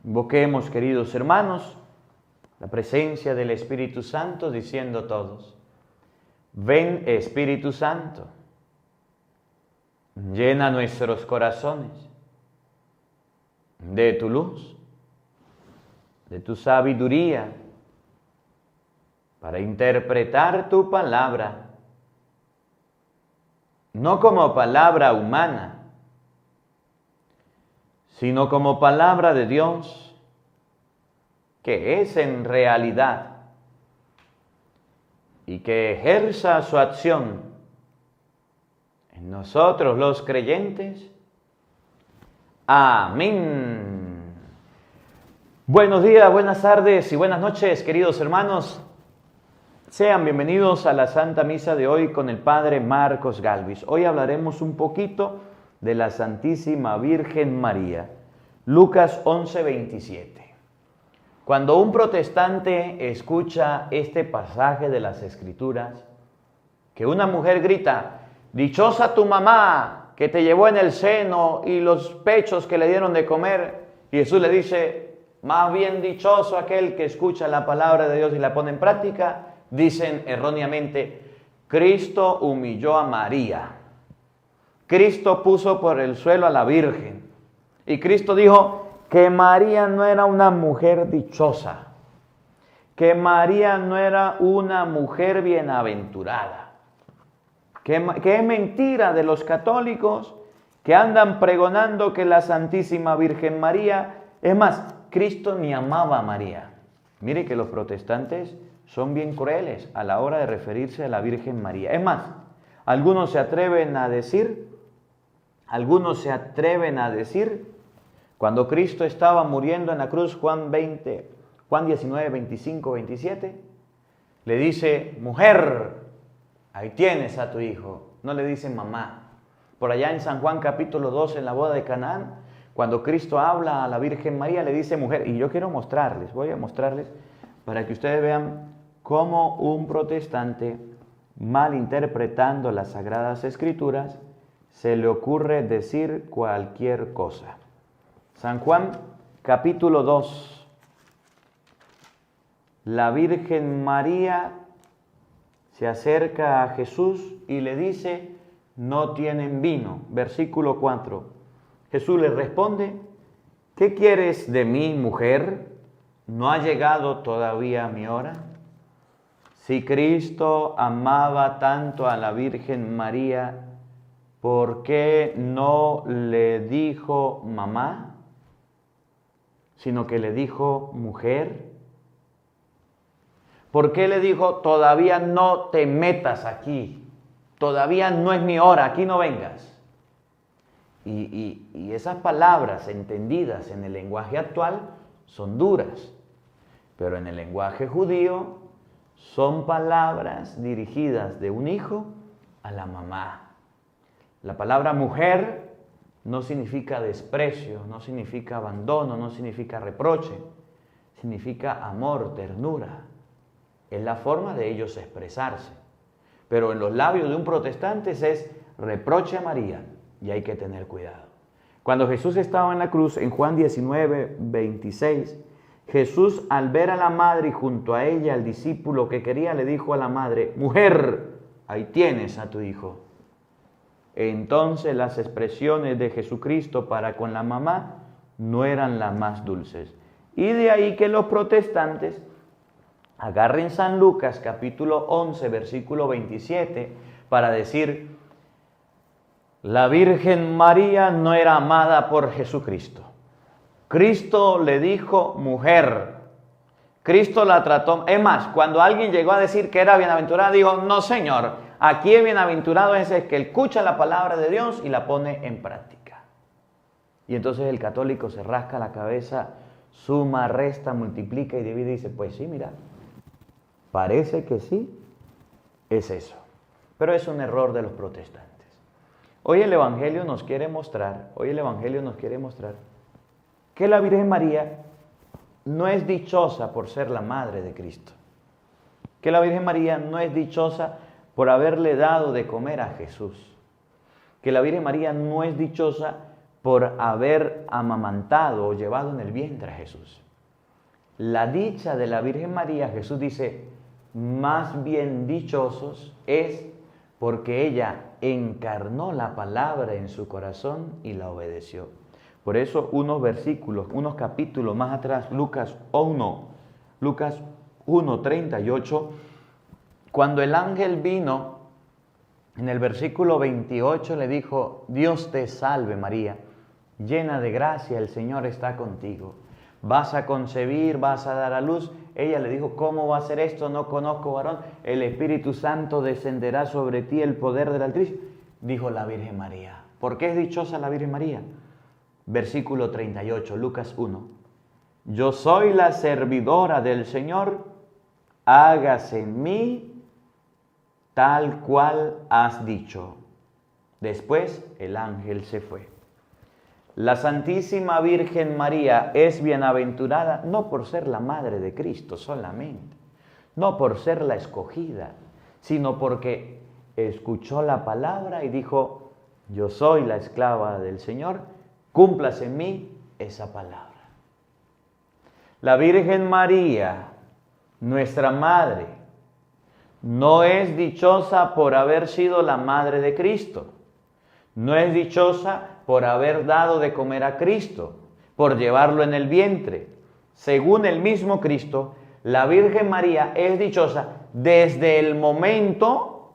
Invoquemos, queridos hermanos, la presencia del Espíritu Santo, diciendo todos: ven, Espíritu Santo, llena nuestros corazones de tu luz, de tu sabiduría, para interpretar tu palabra, no como palabra humana, sino como palabra de Dios, que es en realidad, y que ejerza su acción en nosotros los creyentes. Amén. Buenos días, buenas tardes y buenas noches, queridos hermanos. Sean bienvenidos a la Santa Misa de hoy con el Padre Marcos Galvis. Hoy hablaremos un poquito de la Santísima Virgen María. Lucas 11:27. Cuando un protestante escucha este pasaje de las Escrituras, que una mujer grita: dichosa tu mamá que te llevó en el seno y los pechos que le dieron de comer, y Jesús le dice: más bien dichoso aquel que escucha la palabra de Dios y la pone en práctica, dicen erróneamente: Cristo humilló a María. Cristo puso por el suelo a la Virgen. Y Cristo dijo que María no era una mujer dichosa, que María no era una mujer bienaventurada. Que es mentira de los católicos que andan pregonando que la Santísima Virgen María, es más, Cristo ni amaba a María. Mire que los protestantes son bien crueles a la hora de referirse a la Virgen María. Es más, algunos se atreven a decir, cuando Cristo estaba muriendo en la cruz, Juan 19, 25, 27, le dice: mujer, ahí tienes a tu hijo. No le dice mamá. Por allá en San Juan capítulo 2, en la boda de Canaán, cuando Cristo habla a la Virgen María, le dice mujer. Y yo quiero mostrarles, voy a mostrarles para que ustedes vean cómo un protestante, malinterpretando las Sagradas Escrituras, se le ocurre decir cualquier cosa. San Juan capítulo 2. La Virgen María se acerca a Jesús y le dice: no tienen vino. Versículo 4. Jesús le responde: ¿qué quieres de mí, mujer? ¿No ha llegado todavía mi hora? Si Cristo amaba tanto a la Virgen María, ¿por qué no le dijo mamá, sino que le dijo mujer? ¿Por qué le dijo: todavía no te metas aquí, todavía no es mi hora, aquí no vengas? Y esas palabras entendidas en el lenguaje actual son duras, pero en el lenguaje judío son palabras dirigidas de un hijo a la mamá. La palabra mujer no significa desprecio, no significa abandono, no significa reproche, significa amor, ternura. Es la forma de ellos expresarse. Pero en los labios de un protestante es reproche a María, y hay que tener cuidado. Cuando Jesús estaba en la cruz, en Juan 19, 26, Jesús, al ver a la madre y junto a ella al discípulo que quería, le dijo a la madre: mujer, ahí tienes a tu hijo. Entonces las expresiones de Jesucristo para con la mamá no eran las más dulces. Y de ahí que los protestantes agarren San Lucas capítulo 11, versículo 27, para decir: la Virgen María no era amada por Jesucristo. Cristo le dijo mujer. Cristo la trató. Es más, cuando alguien llegó a decir que era bienaventurada, dijo: no, Señor, aquí el bienaventurado es el que escucha la palabra de Dios y la pone en práctica. Y entonces el católico se rasca la cabeza, suma, resta, multiplica y divide y dice: pues sí, mira, parece que sí, es eso. Pero es un error de los protestantes. Hoy el Evangelio nos quiere mostrar que la Virgen María no es dichosa por ser la madre de Cristo. Que la Virgen María no es dichosa por haberle dado de comer a Jesús. Que la Virgen María no es dichosa por haber amamantado o llevado en el vientre a Jesús. La dicha de la Virgen María, Jesús dice, más bien dichosos es porque ella encarnó la palabra en su corazón y la obedeció. Por eso unos versículos, unos capítulos más atrás, Lucas 1:38, cuando el ángel vino, en el versículo 28 le dijo, Dios te salve María, llena de gracia, el Señor está contigo. Vas a concebir, vas a dar a luz. Ella le dijo, ¿cómo va a ser esto? No conozco varón. El Espíritu Santo descenderá sobre ti, el poder del Altísimo. Dijo la Virgen María. ¿Por qué es dichosa la Virgen María? Versículo 38, Lucas 1. Yo soy la servidora del Señor, hágase en mí tal cual has dicho. Después el ángel se fue. La Santísima Virgen María es bienaventurada no por ser la Madre de Cristo solamente, no por ser la escogida, sino porque escuchó la palabra y dijo, yo soy la esclava del Señor, cúmplase en mí esa palabra. La Virgen María, nuestra Madre, no es dichosa por haber sido la Madre de Cristo, no es dichosa por haber dado de comer a Cristo, por llevarlo en el vientre. Según el mismo Cristo, la Virgen María es dichosa desde el momento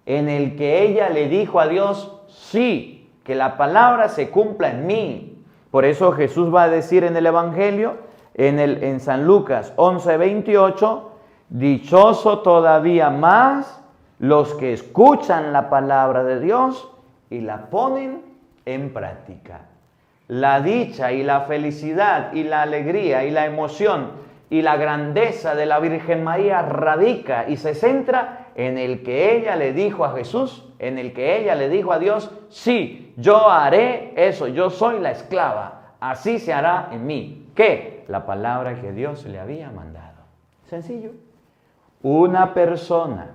en el que ella le dijo a Dios, sí, que la palabra se cumpla en mí. Por eso Jesús va a decir en el Evangelio, en San Lucas 11:28, dichoso todavía más los que escuchan la palabra de Dios y la ponen en práctica. La dicha y la felicidad y la alegría y la emoción y la grandeza de la Virgen María radica y se centra en el que ella le dijo a Jesús, en el que ella le dijo a Dios, sí, yo haré eso, yo soy la esclava, así se hará en mí. ¿Qué? La palabra que Dios le había mandado. Sencillo. Una persona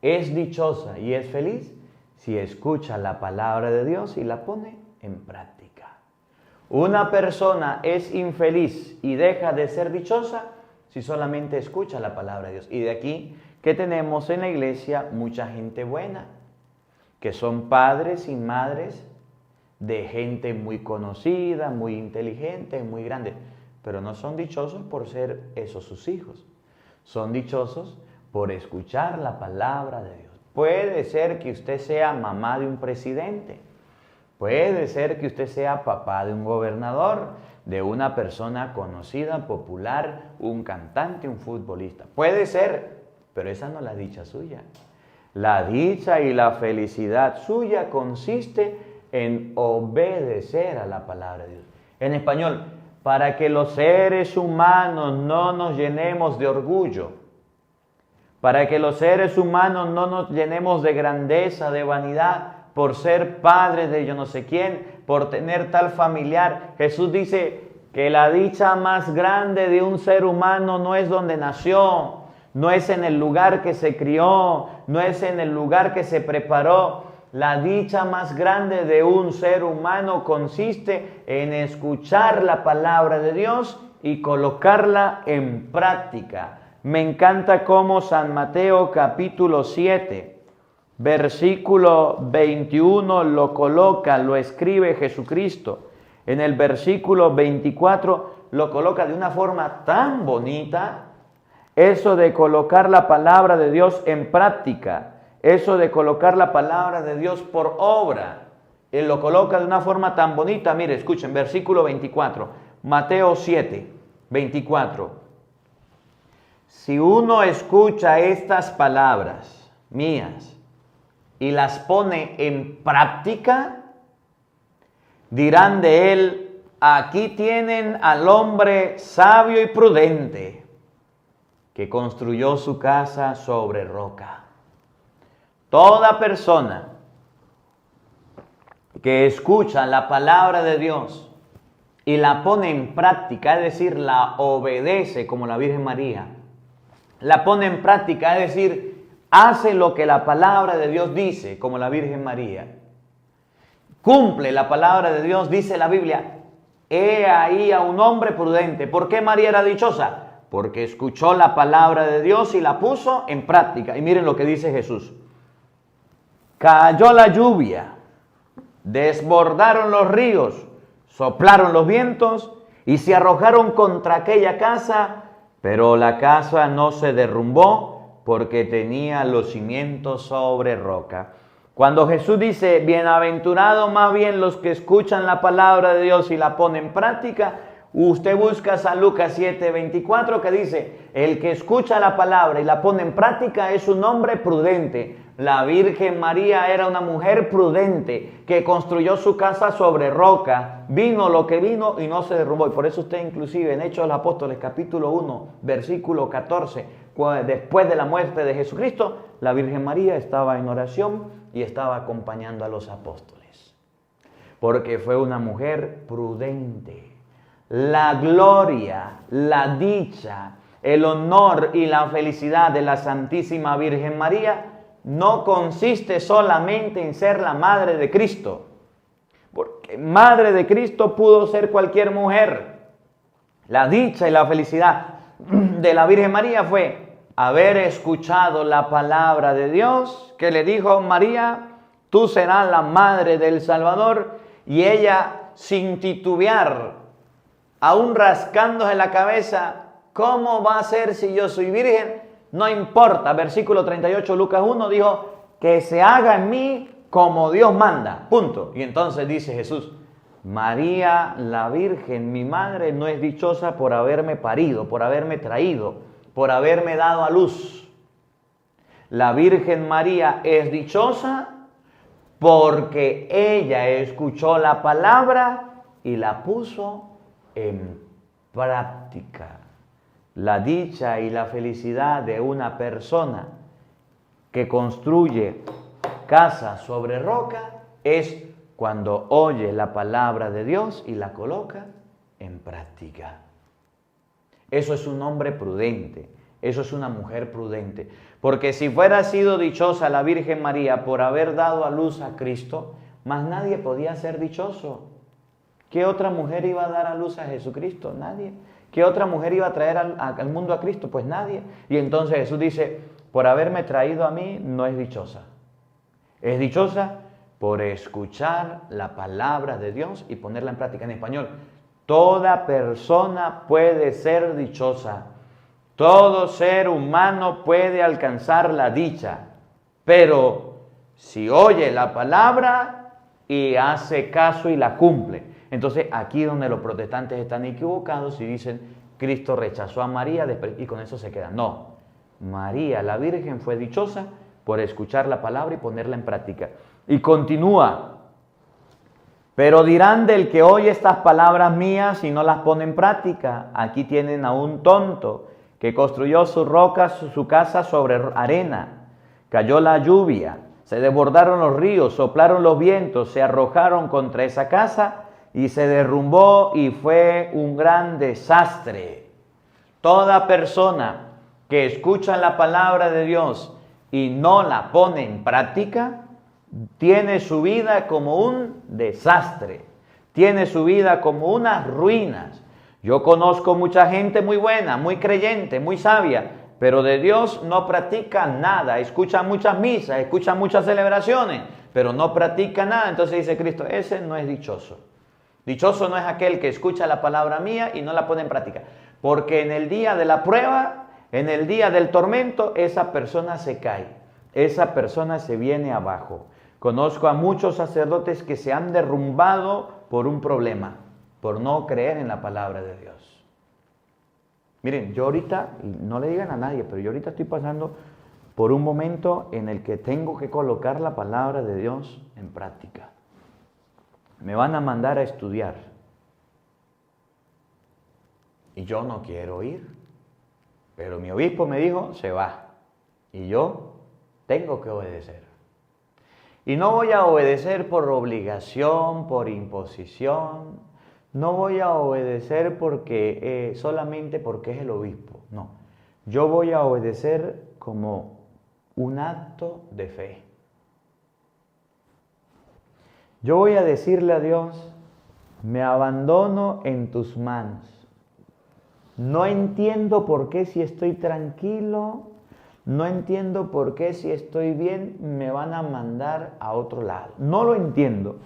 es dichosa y es feliz si escucha la palabra de Dios y la pone en práctica. Una persona es infeliz y deja de ser dichosa si solamente escucha la palabra de Dios. Y de aquí que tenemos en la iglesia mucha gente buena, que son padres y madres de gente muy conocida, muy inteligente, muy grande, pero no son dichosos por ser esos sus hijos. Son dichosos por escuchar la palabra de Dios. Puede ser que usted sea mamá de un presidente. Puede ser que usted sea papá de un gobernador, de una persona conocida, popular, un cantante, un futbolista. Puede ser, pero esa no es la dicha suya. La dicha y la felicidad suya consiste en obedecer a la palabra de Dios. En español, para que los seres humanos no nos llenemos de orgullo, para que los seres humanos no nos llenemos de grandeza, de vanidad, por ser padres de yo no sé quién, por tener tal familiar. Jesús dice que la dicha más grande de un ser humano no es donde nació, no es en el lugar que se crió, no es en el lugar que se preparó. La dicha más grande de un ser humano consiste en escuchar la palabra de Dios y colocarla en práctica. Me encanta cómo San Mateo capítulo 7, versículo 21 lo coloca, lo escribe Jesucristo. En el versículo 24 lo coloca de una forma tan bonita, eso de colocar la palabra de Dios en práctica, eso de colocar la palabra de Dios por obra. Él lo coloca de una forma tan bonita. Mire, escuchen, versículo 24, Mateo 7, 24. Si uno escucha estas palabras mías y las pone en práctica, dirán de él, aquí tienen al hombre sabio y prudente, que construyó su casa sobre roca. Toda persona que escucha la palabra de Dios y la pone en práctica, es decir, la obedece como la Virgen María, la pone en práctica, es decir, hace lo que la palabra de Dios dice como la Virgen María, cumple la palabra de Dios, dice la Biblia, he ahí a un hombre prudente. ¿Por qué María era dichosa? Porque escuchó la palabra de Dios y la puso en práctica. Y miren lo que dice Jesús. Cayó la lluvia, desbordaron los ríos, soplaron los vientos y se arrojaron contra aquella casa, pero la casa no se derrumbó porque tenía los cimientos sobre roca. Cuando Jesús dice, bienaventurados más bien los que escuchan la palabra de Dios y la ponen en práctica, usted busca San Lucas 7:24 que dice, el que escucha la palabra y la pone en práctica es un hombre prudente. La Virgen María era una mujer prudente que construyó su casa sobre roca, vino lo que vino y no se derrumbó. Y por eso usted inclusive en Hechos de los Apóstoles capítulo 1, versículo 14, después de la muerte de Jesucristo, la Virgen María estaba en oración y estaba acompañando a los apóstoles. Porque fue una mujer prudente. La gloria, la dicha, el honor y la felicidad de la Santísima Virgen María no consiste solamente en ser la madre de Cristo, porque madre de Cristo pudo ser cualquier mujer. La dicha y la felicidad de la Virgen María fue haber escuchado la palabra de Dios que le dijo, María, tú serás la madre del Salvador, y ella sin titubear, aún rascándose la cabeza, ¿cómo va a ser si yo soy virgen? No importa, versículo 38, Lucas 1, dijo, que se haga en mí como Dios manda, punto. Y entonces dice Jesús, María la Virgen, mi madre, no es dichosa por haberme parido, por haberme traído, por haberme dado a luz. La Virgen María es dichosa porque ella escuchó la palabra y la puso en práctica. La dicha y la felicidad de una persona que construye casa sobre roca es cuando oye la palabra de Dios y la coloca en práctica. Eso es un hombre prudente, eso es una mujer prudente. Porque si fuera sido dichosa la Virgen María por haber dado a luz a Cristo, más nadie podía ser dichoso. ¿Qué otra mujer iba a dar a luz a Jesucristo? Nadie. ¿Qué otra mujer iba a traer al mundo a Cristo? Pues nadie. Y entonces Jesús dice, por haberme traído a mí, no es dichosa. Es dichosa por escuchar la palabra de Dios y ponerla en práctica. En español, toda persona puede ser dichosa. Todo ser humano puede alcanzar la dicha. Pero si oye la palabra y hace caso y la cumple. Entonces, aquí donde los protestantes están equivocados y dicen, Cristo rechazó a María y con eso se quedan. No, María, la Virgen, fue dichosa por escuchar la palabra y ponerla en práctica. Y continúa, pero dirán del que oye estas palabras mías y no las pone en práctica. Aquí tienen a un tonto que construyó su casa sobre arena. Cayó la lluvia, se desbordaron los ríos, soplaron los vientos, se arrojaron contra esa casa y se derrumbó y fue un gran desastre. Toda persona que escucha la palabra de Dios y no la pone en práctica, tiene su vida como un desastre, tiene su vida como unas ruinas. Yo conozco mucha gente muy buena, muy creyente, muy sabia, pero de Dios no practica nada, escucha muchas misas, escucha muchas celebraciones, pero no practica nada. Entonces dice Cristo, ese no es dichoso. Dichoso no es aquel que escucha la palabra mía y no la pone en práctica. Porque en el día de la prueba, en el día del tormento, esa persona se cae. Esa persona se viene abajo. Conozco a muchos sacerdotes que se han derrumbado por un problema, por no creer en la palabra de Dios. Miren, yo ahorita, y no le digan a nadie, pero yo ahorita estoy pasando por un momento en el que tengo que colocar la palabra de Dios en práctica. Me van a mandar a estudiar. Y yo no quiero ir. Pero mi obispo me dijo, se va. Y yo tengo que obedecer. Y no voy a obedecer por obligación, por imposición. No voy a obedecer porque solamente porque es el obispo. No. Yo voy a obedecer como un acto de fe. Yo voy a decirle a Dios, me abandono en tus manos. No entiendo por qué si estoy tranquilo, no entiendo por qué si estoy bien, me van a mandar a otro lado. No lo entiendo,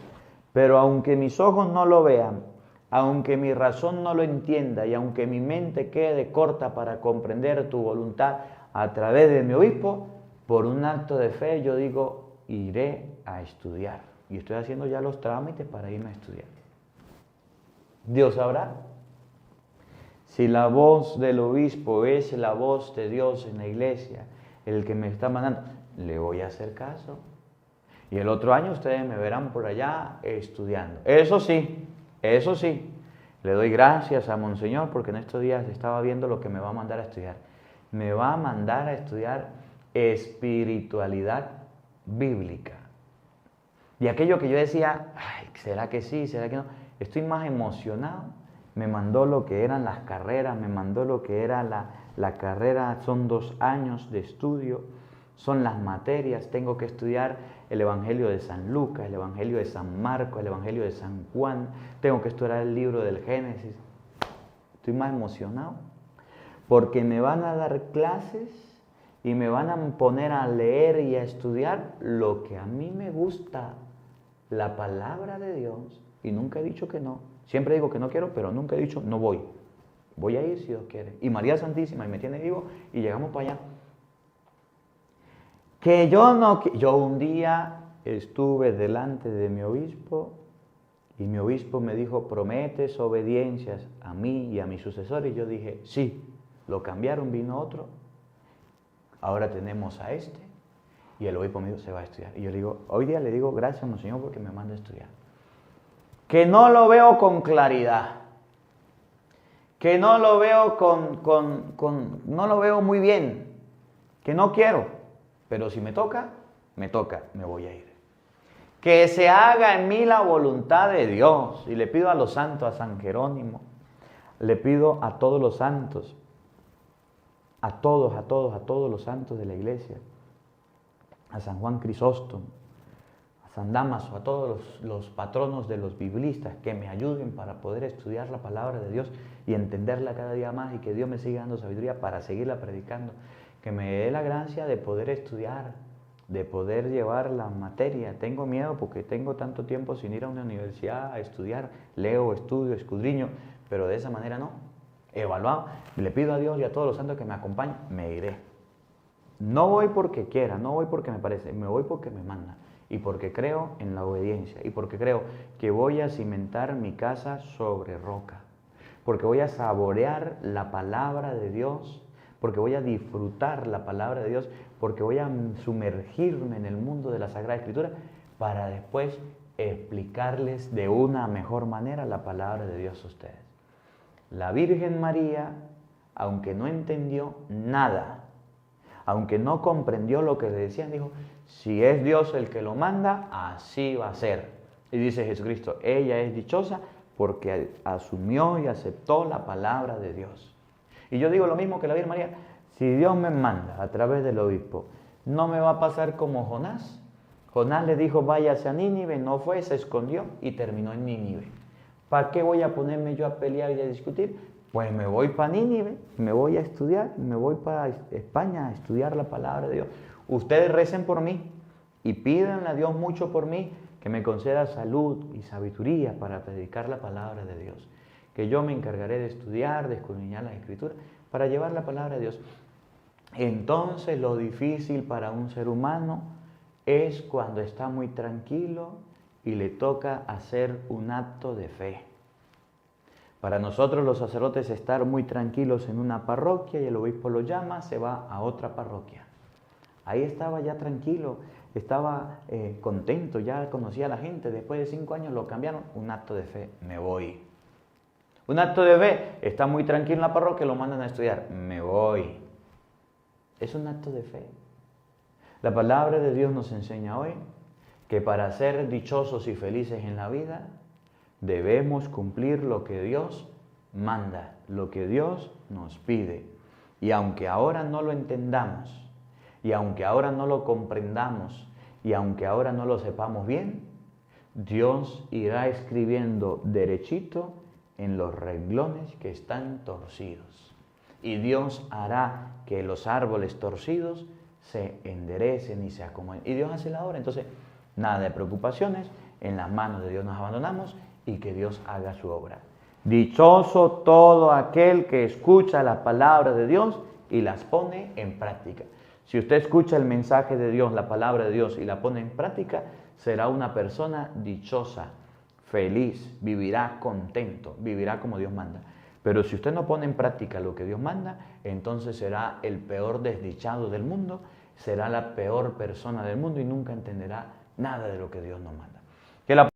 pero aunque mis ojos no lo vean, aunque mi razón no lo entienda y aunque mi mente quede corta para comprender tu voluntad a través de mi obispo, por un acto de fe yo digo, iré a estudiar. Y estoy haciendo ya los trámites para irme a estudiar. Dios sabrá. Si la voz del obispo es la voz de Dios en la iglesia, el que me está mandando, le voy a hacer caso. Y el otro año ustedes me verán por allá estudiando. Eso sí, le doy gracias a Monseñor porque en estos días estaba viendo lo que me va a mandar a estudiar. Me va a mandar a estudiar espiritualidad bíblica. Y aquello que yo decía, ay, ¿será que sí? ¿Será que no? Estoy más emocionado. Me mandó lo que eran las carreras, me mandó lo que era la carrera, son 2 años de estudio, son las materias, tengo que estudiar el Evangelio de San Lucas, el Evangelio de San Marcos, el Evangelio de San Juan, tengo que estudiar el libro del Génesis. Estoy más emocionado porque me van a dar clases y me van a poner a leer y a estudiar lo que a mí me gusta, la palabra de Dios, y nunca he dicho que no. Siempre digo que no quiero, pero nunca he dicho no voy. Voy a ir si Dios quiere. Y María Santísima y me tiene vivo y llegamos para allá. Que yo un día estuve delante de mi obispo y mi obispo me dijo, ¿prometes obediencias a mí y a mi sucesor? Y yo dije, sí. Lo cambiaron, vino otro. Ahora tenemos a este. Y el obispo me dijo, se va a estudiar. Y yo le digo, hoy día le digo, gracias, Monseñor, porque me manda a estudiar. Que no lo veo con claridad, que no lo veo no lo veo muy bien, que no quiero, pero si me toca, me voy a ir. Que se haga en mí la voluntad de Dios. Y le pido a los santos, a San Jerónimo, le pido a todos los santos, a todos los santos de la iglesia, a San Juan Crisóstomo, San Damaso, a todos los patronos de los biblistas que me ayuden para poder estudiar la palabra de Dios y entenderla cada día más y que Dios me siga dando sabiduría para seguirla predicando, que me dé la gracia de poder estudiar, de poder llevar la materia. Tengo miedo porque tengo tanto tiempo sin ir a una universidad a estudiar, leo, estudio, escudriño, pero de esa manera no, evaluado. Le pido a Dios y a todos los santos que me acompañen, me iré. No voy porque quiera, no voy porque me parece, me voy porque me manda. Y porque creo en la obediencia, y porque creo que voy a cimentar mi casa sobre roca, porque voy a saborear la palabra de Dios, porque voy a disfrutar la palabra de Dios, porque voy a sumergirme en el mundo de la Sagrada Escritura para después explicarles de una mejor manera la palabra de Dios a ustedes. La Virgen María, aunque no entendió nada, aunque no comprendió lo que le decían, dijo, si es Dios el que lo manda, así va a ser. Y dice Jesucristo, ella es dichosa porque asumió y aceptó la palabra de Dios. Y yo digo lo mismo que la Virgen María, si Dios me manda a través del obispo, no me va a pasar como Jonás. Jonás le dijo, váyase a Nínive, no fue, se escondió y terminó en Nínive. ¿Para qué voy a ponerme yo a pelear y a discutir? Pues me voy para Nínive, me voy a estudiar, me voy para España a estudiar la palabra de Dios. Ustedes recen por mí y pídanle a Dios mucho por mí, que me conceda salud y sabiduría para predicar la palabra de Dios. Que yo me encargaré de estudiar, de escudriñar las Escrituras, para llevar la palabra de Dios. Entonces lo difícil para un ser humano es cuando está muy tranquilo y le toca hacer un acto de fe. Para nosotros los sacerdotes estar muy tranquilos en una parroquia y el obispo lo llama, se va a otra parroquia. Ahí estaba ya tranquilo, estaba contento, ya conocía a la gente. Después de 5 años lo cambiaron, un acto de fe, me voy. Un acto de fe, está muy tranquilo en la parroquia, lo mandan a estudiar, me voy. Es un acto de fe. La palabra de Dios nos enseña hoy que para ser dichosos y felices en la vida, debemos cumplir lo que Dios manda, lo que Dios nos pide. Y aunque ahora no lo entendamos, y aunque ahora no lo comprendamos, y aunque ahora no lo sepamos bien, Dios irá escribiendo derechito en los renglones que están torcidos. Y Dios hará que los árboles torcidos se enderecen y se acomoden. Y Dios hace la obra. Entonces, nada de preocupaciones. En las manos de Dios nos abandonamos y que Dios haga su obra. Dichoso todo aquel que escucha la palabra de Dios y las pone en práctica. Si usted escucha el mensaje de Dios, la palabra de Dios y la pone en práctica, será una persona dichosa, feliz, vivirá contento, vivirá como Dios manda. Pero si usted no pone en práctica lo que Dios manda, entonces será el peor desdichado del mundo, será la peor persona del mundo y nunca entenderá nada de lo que Dios nos manda. Que la